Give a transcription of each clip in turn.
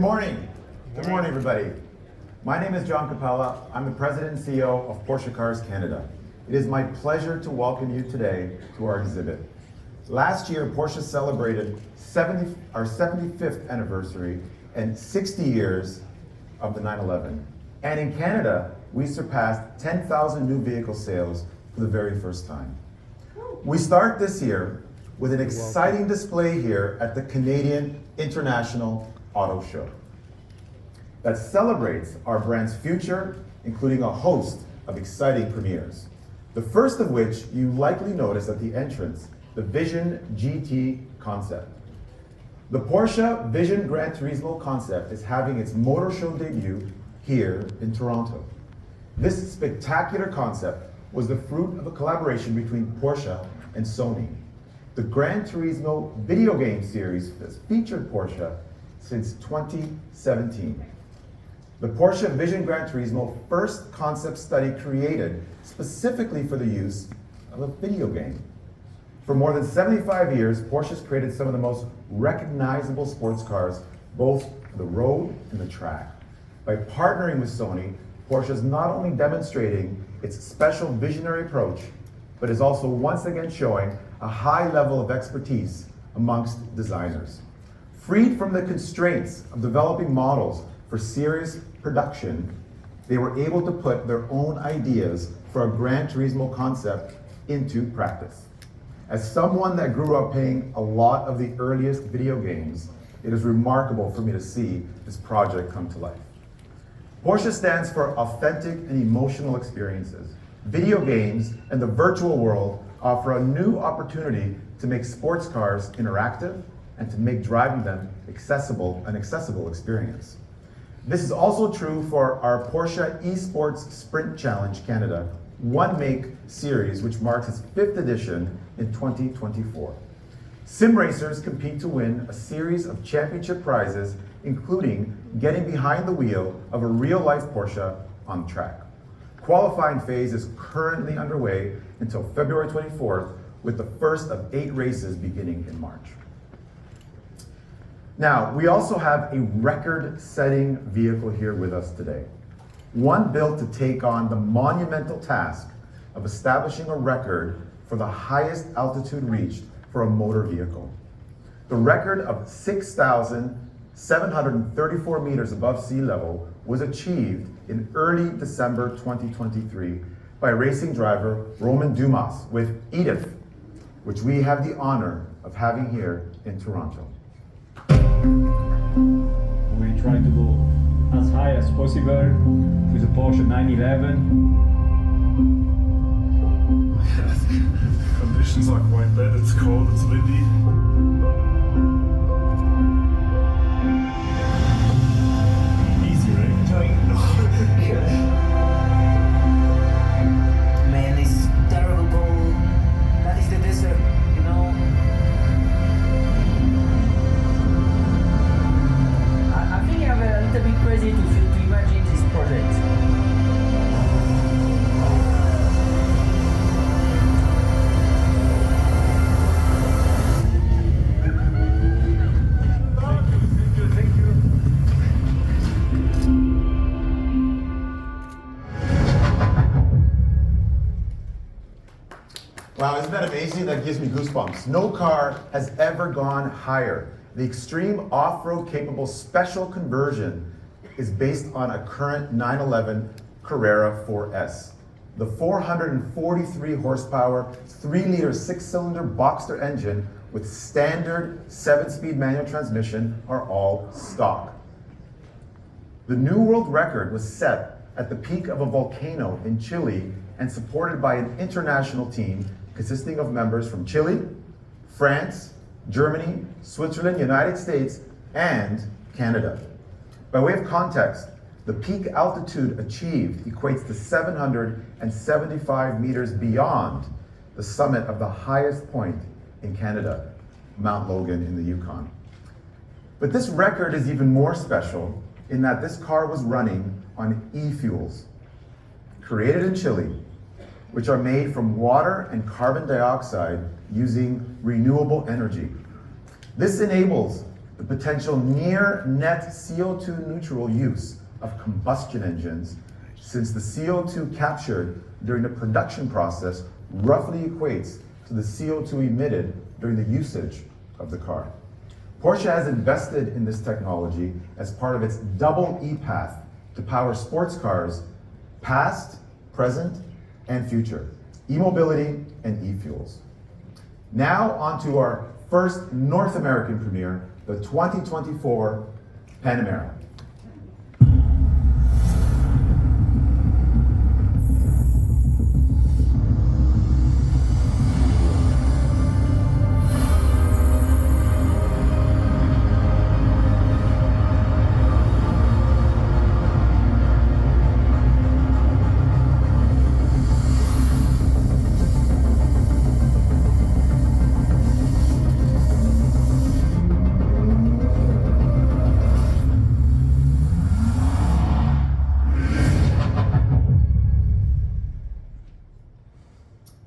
morning. Good morning, everybody. My name is John Capella. I'm the President and CEO of Porsche Cars Canada. It is my pleasure to welcome you today to our exhibit. Last year, Porsche celebrated our 75th anniversary and 60 years of the 911. And in Canada, we surpassed 10,000 new vehicle sales for the very first time. We start this year with an exciting display here at the Canadian International Auto Show that celebrates our brand's future, including a host of exciting premieres. The first of which you likely noticed at the entrance, the Vision GT concept. The Porsche Vision Gran Turismo concept is having its motor show debut here in Toronto. This spectacular concept was the fruit of a collaboration between Porsche and Sony. The Gran Turismo video game series has featured Porsche since 2017. The Porsche Vision Gran Turismo first concept study created specifically for the use of a video game. For more than 75 years, Porsche has created some of the most recognizable sports cars, both for the road and the track. By partnering with Sony, Porsche is not only demonstrating its special visionary approach, but is also once again showing a high level of expertise amongst designers. Freed from the constraints of developing models for serious production, they were able to put their own ideas for a Gran Turismo concept into practice. As someone that grew up playing a lot of the earliest video games, it is remarkable for me to see this project come to life. Porsche stands for authentic and emotional experiences. Video games and the virtual world offer a new opportunity to make sports cars interactive and to make driving them an accessible experience. This is also true for our Porsche Esports Sprint Challenge Canada One Make series, which marks its 5th edition in 2024. Sim racers compete to win a series of championship prizes, including getting behind the wheel of a real-life Porsche on track. Qualifying phase is currently underway until February 24th, with the first of 8 races beginning in March. Now, we also have a record-setting vehicle here with us today. One built to take on the monumental task of establishing a record for the highest altitude reached for a motor vehicle. The record of 6,734 meters above sea level was achieved in early December 2023 by racing driver Romain Dumas with Edith, which we have the honor of having here in Toronto. We try to go as high as possible with the Porsche 911. Conditions are quite bad, it's cold, it's windy. Easy, right? Man, it's terrible cold. That is the desert, you know. I think I'm a little bit crazy to imagine this project. Thank you. Wow, isn't that amazing? That gives me goosebumps. No car has ever gone higher. The extreme off-road capable special conversion is based on a current 911 Carrera 4S. The 443 horsepower, 3-liter 6-cylinder Boxster engine with standard 7-speed manual transmission are all stock. The new world record was set at the peak of a volcano in Chile and supported by an international team consisting of members from Chile, France, Germany, Switzerland, United States, and Canada. By way of context, the peak altitude achieved equates to 775 meters beyond the summit of the highest point in Canada, Mount Logan in the Yukon. But this record is even more special in that this car was running on e-fuels, created in Chile, which are made from water and carbon dioxide using renewable energy. This enables the potential near net CO2 neutral use of combustion engines, since the CO2 captured during the production process roughly equates to the CO2 emitted during the usage of the car. Porsche has invested in this technology as part of its double E-path to power sports cars, past, present, and future, e-mobility and e-fuels. Now onto our first North American premiere, the 2024 Panamera.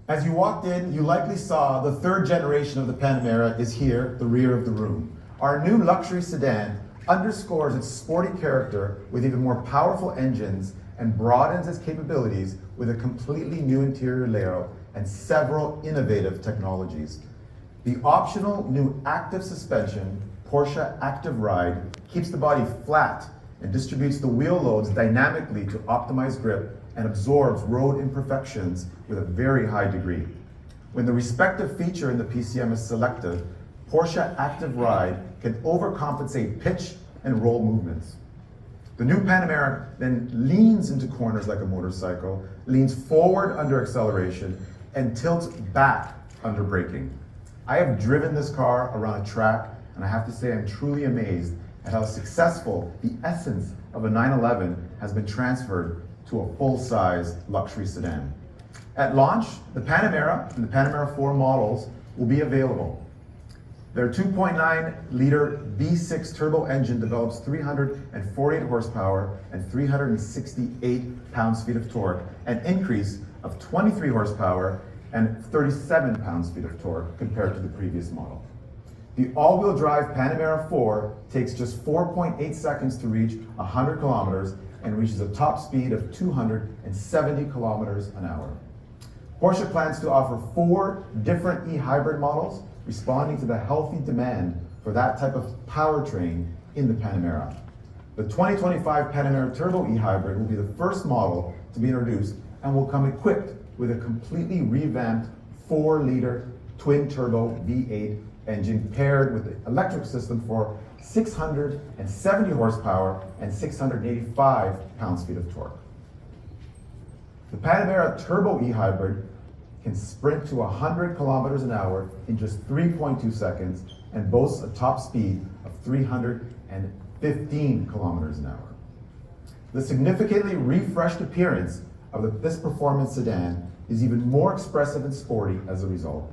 As you walked in, you likely saw the third generation of the Panamera is here, the rear of the room. Our new luxury sedan underscores its sporty character with even more powerful engines and broadens its capabilities with a completely new interior layout and several innovative technologies. The optional new active suspension, Porsche Active Ride, keeps the body flat and distributes the wheel loads dynamically to optimize grip and absorbs road imperfections with a very high degree. When the respective feature in the PCM is selected, Porsche Active Ride can overcompensate pitch and roll movements. The new Panamera then leans into corners like a motorcycle, leans forward under acceleration, and tilts back under braking. I have driven this car around a track, and I have to say I'm truly amazed at how successful the essence of a 911 has been transferred to a full-size luxury sedan. At launch, the Panamera and the Panamera 4 models will be available. Their 2.9-liter V6 turbo engine develops 348 horsepower and 368 pounds-feet of torque, an increase of 23 horsepower and 37 pounds-feet of torque compared to the previous model. The all-wheel drive Panamera 4 takes just 4.8 seconds to reach 100 kilometers and reaches a top speed of 270 kilometers an hour. Porsche plans to offer 4 different e-hybrid models, responding to the healthy demand for that type of powertrain in the Panamera. The 2025 Panamera Turbo e-hybrid will be the first model to be introduced and will come equipped with a completely revamped 4-liter twin-turbo V8 engine paired with the electric system for 670 horsepower and 685 pounds-feet of torque. The Panamera Turbo e-hybrid can sprint to 100 kilometers an hour in just 3.2 seconds and boasts a top speed of 315 kilometers an hour. The significantly refreshed appearance of this performance sedan is even more expressive and sporty as a result.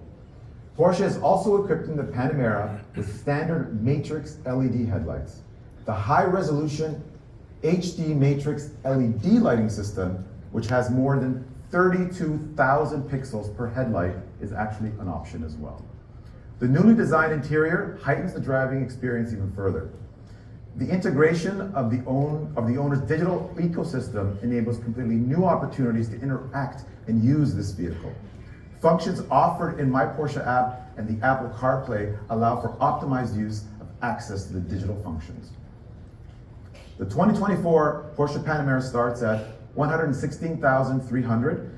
Porsche is also equipping the Panamera with standard matrix LED headlights. The high-resolution HD matrix LED lighting system, which has more than 32,000 pixels per headlight, is actually an option as well. The newly designed interior heightens the driving experience even further. The integration of the owner's digital ecosystem enables completely new opportunities to interact and use this vehicle. Functions offered in My Porsche app and the Apple CarPlay allow for optimized use of access to the digital functions. The 2024 Porsche Panamera starts at $116,300,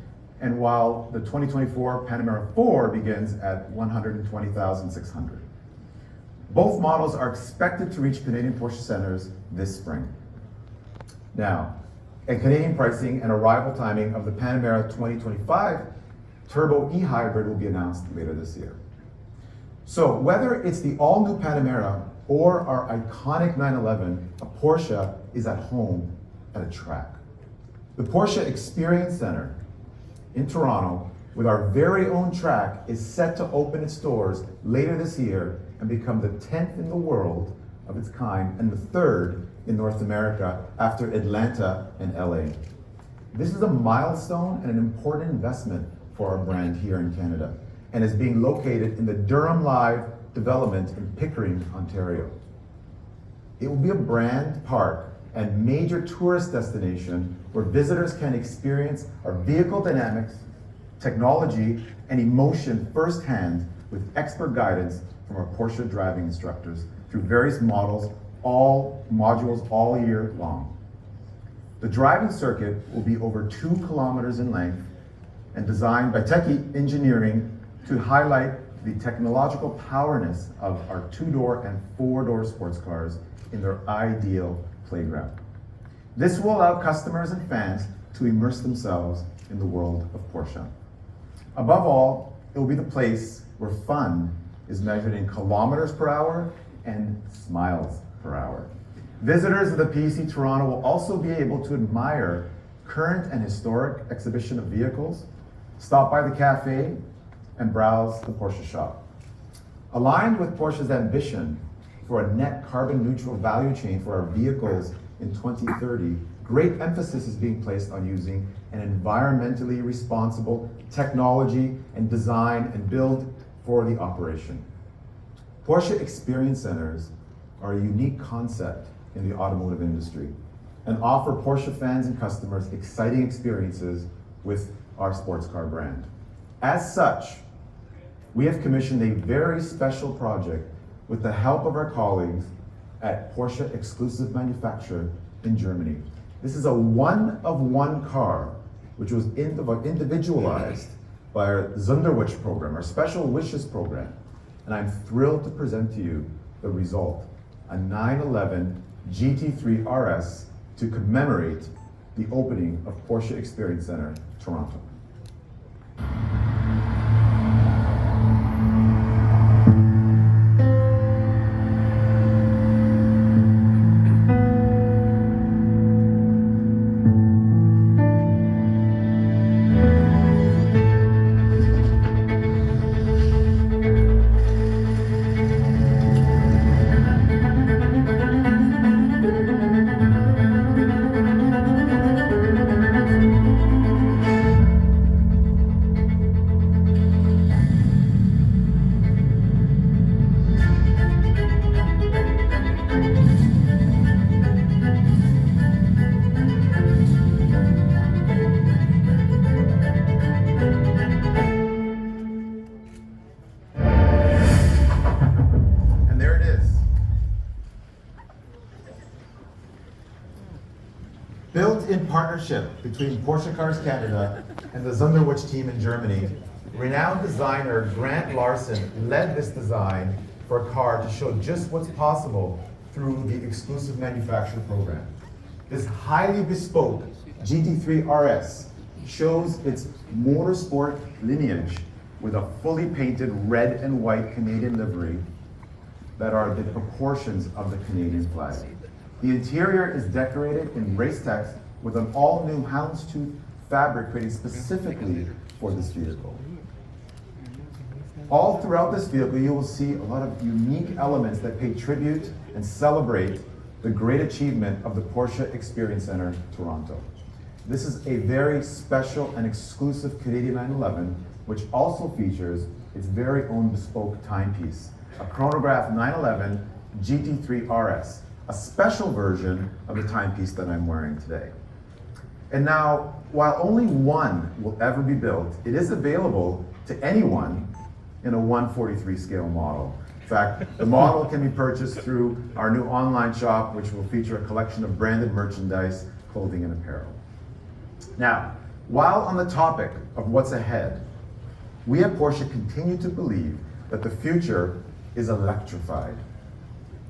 and while the 2024 Panamera 4 begins at $120,600. Both models are expected to reach Canadian Porsche centers this spring. Now, a Canadian pricing and arrival timing of the Panamera 2025 Turbo e-hybrid will be announced later this year. So whether it's the all-new Panamera or our iconic 911, a Porsche is at home at a track. The Porsche Experience Center in Toronto, with our very own track, is set to open its doors later this year and become the 10th in the world of its kind and the 3rd in North America after Atlanta and LA. This is a milestone and an important investment for our brand here in Canada, and is being located in the Durham Live development in Pickering, Ontario. It will be a brand park and major tourist destination where visitors can experience our vehicle dynamics, technology, and emotion firsthand with expert guidance from our Porsche driving instructors through various models, all modules all year long. The driving circuit will be over 2 kilometers in length and designed by Taycon engineering to highlight the technological powerness of our 2-door and 4-door sports cars in their ideal playground. This will allow customers and fans to immerse themselves in the world of Porsche. Above all, it will be the place where fun is measured in kilometers per hour and smiles per hour. Visitors of the PEC Toronto will also be able to admire current and historic exhibition of vehicles, stop by the cafe, and browse the Porsche shop. Aligned with Porsche's ambition for a net carbon neutral value chain for our vehicles in 2030, great emphasis is being placed on using an environmentally responsible technology and design and build for the operation. Porsche Experience Centers are a unique concept in the automotive industry and offer Porsche fans and customers exciting experiences with our sports car brand. As such, we have commissioned a very special project with the help of our colleagues at Porsche Exclusive Manufacturer in Germany. This is a one-of-one car, which was individualized by our Sonderwunsch program, our Special Wishes program. And I'm thrilled to present to you the result, a 911 GT3 RS to commemorate the opening of Porsche Experience Center, Toronto. Built in partnership between Porsche Cars Canada and the Sonderwunsch team in Germany, renowned designer Grant Larson led this design for a car to show just what's possible through the exclusive manufacturer program. This highly bespoke GT3 RS shows its motorsport lineage with a fully painted red and white Canadian livery that are the proportions of the Canadian flag. The interior is decorated in race text with an all-new houndstooth fabric created specifically for this vehicle. All throughout this vehicle, you will see a lot of unique elements that pay tribute and celebrate the great achievement of the Porsche Experience Center, Toronto. This is a very special and exclusive Canadian 911, which also features its very own bespoke timepiece, a chronograph 911 GT3 RS, a special version of the timepiece that I'm wearing today. And now, while only one will ever be built, it is available to anyone in a 1/43 scale model. In fact, the model can be purchased through our new online shop, which will feature a collection of branded merchandise, clothing, and apparel. Now, while on the topic of what's ahead, we at Porsche continue to believe that the future is electrified.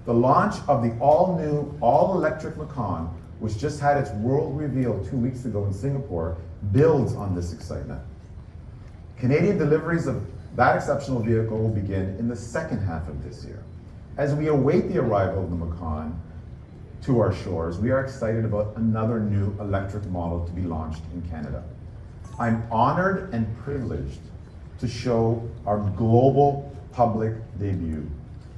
The launch of the all-new, all-electric Macan, which just had its world reveal 2 weeks ago in Singapore, builds on this excitement. Canadian deliveries of that exceptional vehicle will begin in the second half of this year. As we await the arrival of the Macan to our shores, we are excited about another new electric model to be launched in Canada. I'm honored and privileged to show our global public debut.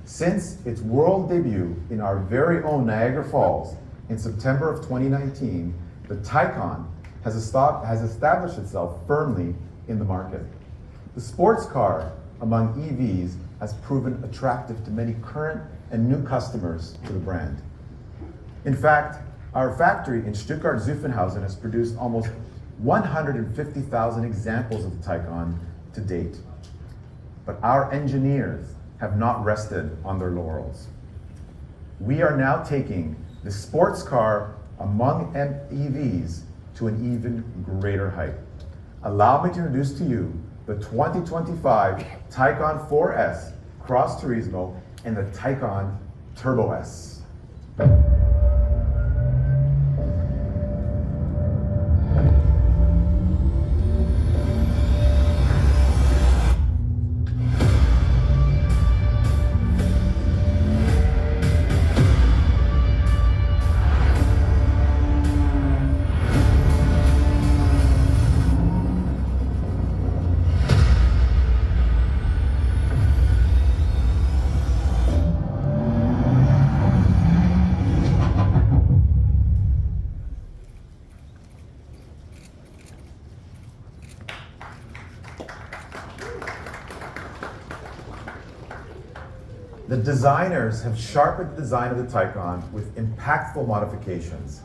Since its world debut in our very own Niagara Falls in September of 2019, the Taycon has established itself firmly in the market. The sports car among EVs has proven attractive to many current and new customers to the brand. In fact, our factory in Stuttgart-Zuffenhausen has produced almost 150,000 examples of the Taycon to date. But our engineers have not rested on their laurels. We are now taking the sports car among EVs to an even greater height. Allow me to introduce to you the 2025 Taycon 4S Cross Turismo and the Taycon Turbo S. The designers have sharpened the design of the Taycon with impactful modifications.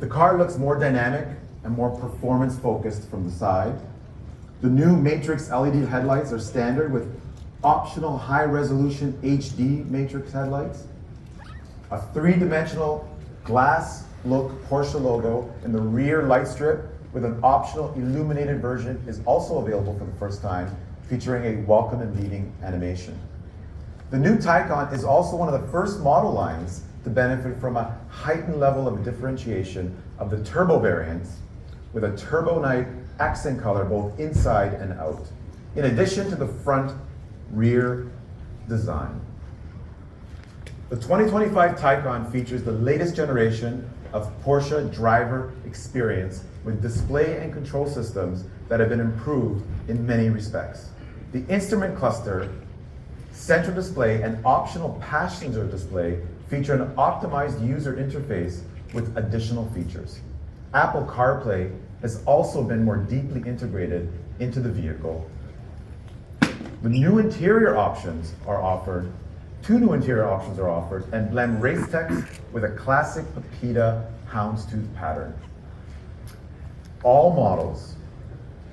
The car looks more dynamic and more performance-focused from the side. The new matrix LED headlights are standard with optional high-resolution HD matrix headlights. A three-dimensional glass look Porsche logo in the rear light strip with an optional illuminated version is also available for the first time, featuring a welcome and leaving animation. The new Taycon is also one of the first model lines to benefit from a heightened level of differentiation of the turbo variants with a Turbo Night accent color both inside and out, in addition to the front rear design. The 2025 Taycon features the latest generation of Porsche driver experience with display and control systems that have been improved in many respects. The instrument cluster, central display, and optional passenger display feature an optimized user interface with additional features. Apple CarPlay has also been more deeply integrated into the vehicle. The new interior options are offered, two new interior options are offered, and blend race text with a classic Pepita houndstooth pattern. All models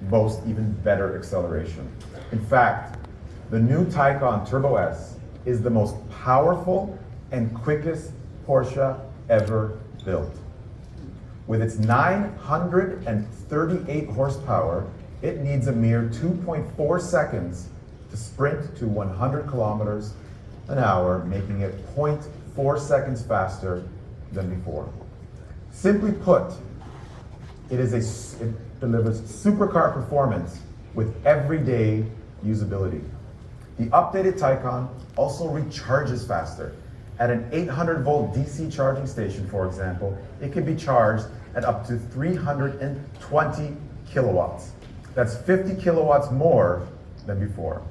boast even better acceleration. In fact, the new Taycon Turbo S is the most powerful and quickest Porsche ever built. With its 938 horsepower, it needs a mere 2.4 seconds to sprint to 100 kilometers an hour, making it 0.4 seconds faster than before. Simply put, it delivers supercar performance with everyday usability. The updated Taycon also recharges faster. At an 800-volt DC charging station, for example, it can be charged at up to 320 kilowatts. That's 50 kilowatts more than before.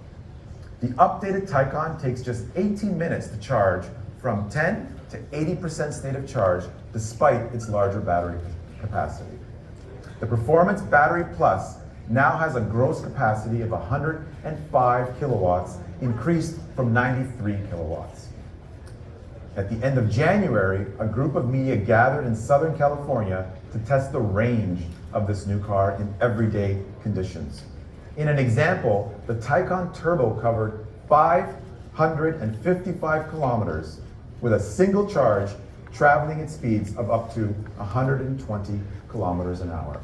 The updated Taycon takes just 18 minutes to charge from 10 to 80% state of charge, despite its larger battery capacity. The Performance Battery Plus now has a gross capacity of 105 kilowatts, increased from 93 kilowatts. At the end of January, a group of media gathered in Southern California to test the range of this new car in everyday conditions. In an example, the Taycon Turbo covered 555 kilometers with a single charge, traveling at speeds of up to 120 kilometers an hour.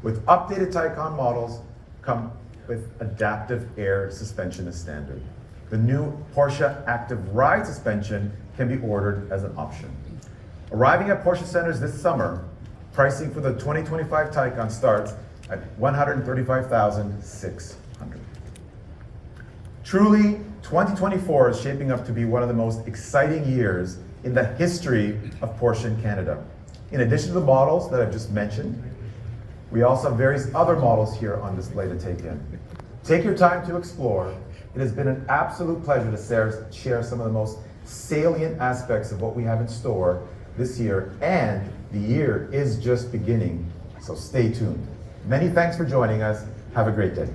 With updated Taycon models come with adaptive air suspension as standard. The new Porsche Active Ride suspension can be ordered as an option. Arriving at Porsche centers this summer, pricing for the 2025 Taycon starts at $135,600. Truly, 2024 is shaping up to be one of the most exciting years in the history of Porsche in Canada. In addition to the models that I've just mentioned, we also have various other models here on display to take in. Take your time to explore. It has been an absolute pleasure to share some of the most salient aspects of what we have in store this year, and the year is just beginning, so stay tuned. Many thanks for joining us. Have a great day.